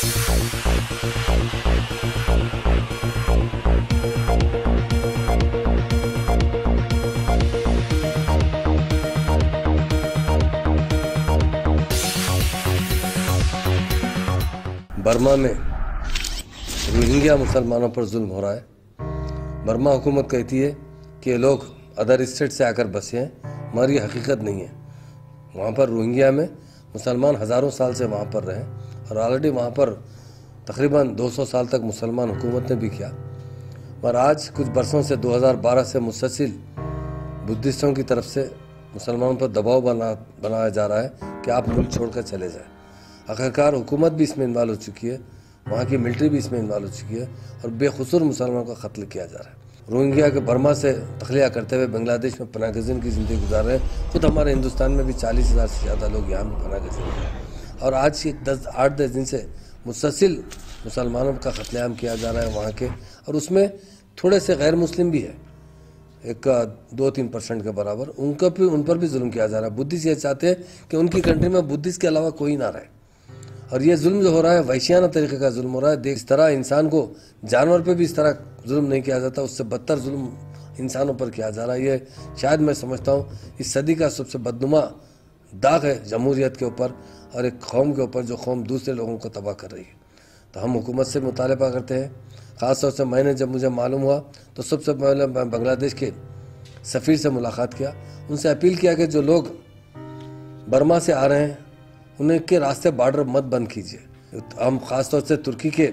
Burma में Rohingya मुसलमानों पर जुल्म हो रहा है। बर्मा हुकूमत कहती है कि ये लोग अदर स्टेट से आकर बसे हैं, मगर ये हकीकत नहीं है। वहाँ पर रोहिंग्या में मुसलमान हज़ारों साल से वहाँ पर रहे और ऑलरेडी वहाँ पर तकरीबन 200 साल तक मुसलमान हुकूमत ने भी किया। मगर आज कुछ बरसों से 2012 से मुसलसिल बुद्धिस्टों की तरफ से मुसलमानों पर दबाव बनाया जा रहा है कि आप मुल्क छोड़कर चले जाएं। आखिरकार हुकूमत भी इसमें इन्वॉल्व हो चुकी है, वहाँ की मिलिट्री भी इसमें इन्वॉल्व हो चुकी है और बेखुसूर मुसलमानों का कत्ल किया जा रहा है। रोहिंग्या के बर्मा से तखलिया करते हुए बांग्लादेश में पनागज़ीन की ज़िंदगी गुजार रहे हैं। खुद हमारे हिंदुस्तान में भी 40,000 से ज़्यादा लोग यहाँ में पनागज़ीन हैं और आज के 8-10 दिन से मुसलसिल मुसलमानों का कत्लेआम किया जा रहा है वहाँ के, और उसमें थोड़े से गैर मुस्लिम भी है, एक 2-3% के बराबर। उन पर भी जुल्म किया जा रहा है। बुद्धिस्ट ये चाहते हैं कि उनकी कंट्री में बुद्धिस्ट के अलावा कोई ना रहे, और ये जुल्म जो हो रहा है वहशियाना तरीके का जुल्म हो रहा है। इस तरह इंसान को, जानवर पे भी इस तरह जुल्म नहीं किया जाता, उससे बदतर जुल्म इंसानों पर किया जा रहा है। ये शायद मैं समझता हूँ इस सदी का सबसे बदनुमा दाग है जमहूरियत के ऊपर और एक कौम के ऊपर, जो कौम दूसरे लोगों को तबाह कर रही है। तो हम हुकूमत से मुतालबा करते हैं। ख़ास तौर से मैंने जब मुझे मालूम हुआ तो सबसे पहले मैं बांग्लादेश के सफ़ीर से मुलाकात किया, उनसे अपील किया कि जो लोग बर्मा से आ रहे हैं उनके रास्ते बॉर्डर मत बंद कीजिए। हम ख़ास तौर से तुर्की के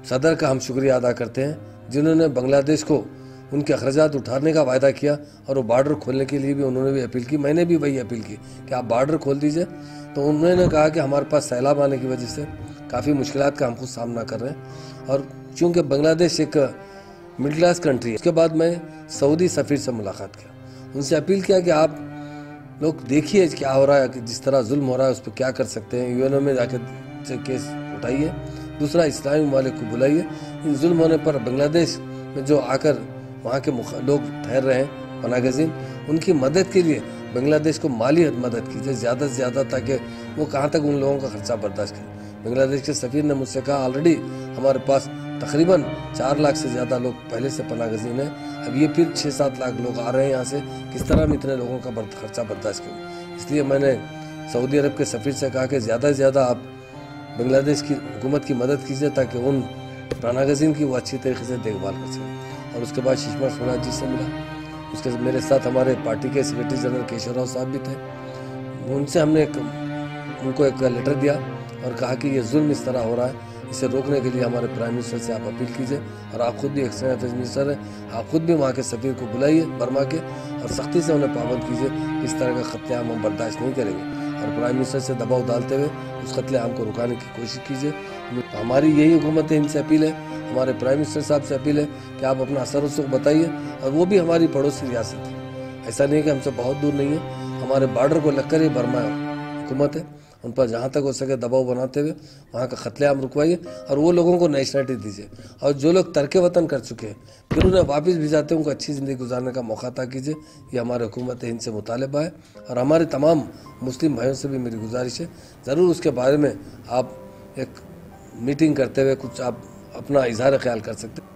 सदर का हम शुक्रिया अदा करते हैं जिन्होंने बांग्लादेश को उनके अखराजात उठाने का वायदा किया और वो बॉर्डर खोलने के लिए भी उन्होंने भी अपील की। मैंने भी वही अपील की कि आप बॉर्डर खोल दीजिए। तो उन्होंने कहा कि हमारे पास सैलाब आने की वजह से काफ़ी मुश्किलात का हम खुद सामना कर रहे हैं, और चूँकि बांग्लादेश एक मिडिल क्लास कंट्री है। उसके बाद मैं सऊदी सफ़ीर से मुलाकात किया, उनसे अपील किया कि आप लोग देखिए क्या हो रहा है, कि जिस तरह जुल्म हो रहा है उस पर क्या कर सकते हैं। यूएनओ में जाकर केस उठाइए। दूसरा, इस्लामी ममालिक को बुलाइए। इन जुल्म होने पर बांग्लादेश में जो आकर वहाँ के लोग ठहर रहे हैं पनागज़ीन, उनकी मदद के लिए बांग्लादेश को माली मदद कीजिए ज़्यादा से ज़्यादा, ताकि वो कहाँ तक उन लोगों का खर्चा बर्दाश्त करें। बांग्लादेश के सफ़ीर ने मुझसे कहा ऑलरेडी हमारे पास तकरीबन 4 लाख से ज़्यादा लोग पहले से पनागज़ीन हैं, अब ये फिर 6-7 लाख लोग आ रहे हैं यहाँ से, किस तरह हम इतने लोगों का खर्चा बर्दाश्त करें। इसलिए मैंने सऊदी अरब के सफ़ीर से कहा कि ज़्यादा से ज़्यादा आप बांग्लादेश की हुकूमत की मदद कीजिए ताकि उन पनागज़ीन की वो अच्छी तरीके से देखभाल कर सकें। और उसके बाद सुषमा स्वराज जी से मिला, उसके मेरे साथ हमारे पार्टी के सेक्रेटरी जनरल केशव राव साहब भी थे। उनसे हमने उनको एक लेटर दिया और कहा कि ये जुल्म इस तरह हो रहा है, इसे रोकने के लिए हमारे प्राइम मिनिस्टर से आप अपील कीजिए, और आप खुद भी एक्सटर्नल अफेयर्स मिनिस्टर हैं, आप खुद भी वहाँ के सफ़ीर को बुलाइए बर्मा के, और सख्ती से उन्हें पाबंद कीजिए। इस तरह का कत्लेआम हम बर्दाश्त नहीं करेंगे, और प्राइम मिनिस्टर से दबाव डालते हुए उस कत्लेआम को रुकाने की कोशिश कीजिए। हमारी यही हुकूमत है, इनसे अपील है, हमारे प्राइम मिनिस्टर साहब से अपील है कि आप अपना असर उसको बताइए। और वो भी हमारी पड़ोसी रियासत है, ऐसा नहीं कि हमसे बहुत दूर नहीं है, हमारे बॉर्डर को लगकर ही बर्मा हुकूमत है। उन पर जहाँ तक हो सके दबाव बनाते हुए वहाँ का कत्लेआम रुकवाइए, और वो लोगों को नेशनलिटी दीजिए, और जो लोग तर्क वतन कर चुके हैं फिर उन्हें वापस भिजाते हैं, उनको अच्छी ज़िंदगी गुजारने का मौका अता कीजिए। ये हमारे हुकूमत हिंद से मुतालबा है, और हमारे तमाम मुस्लिम भाइयों से भी मेरी गुजारिश है, ज़रूर उसके बारे में आप एक मीटिंग करते हुए कुछ आप अपना इजहार ख्याल कर सकते हैं।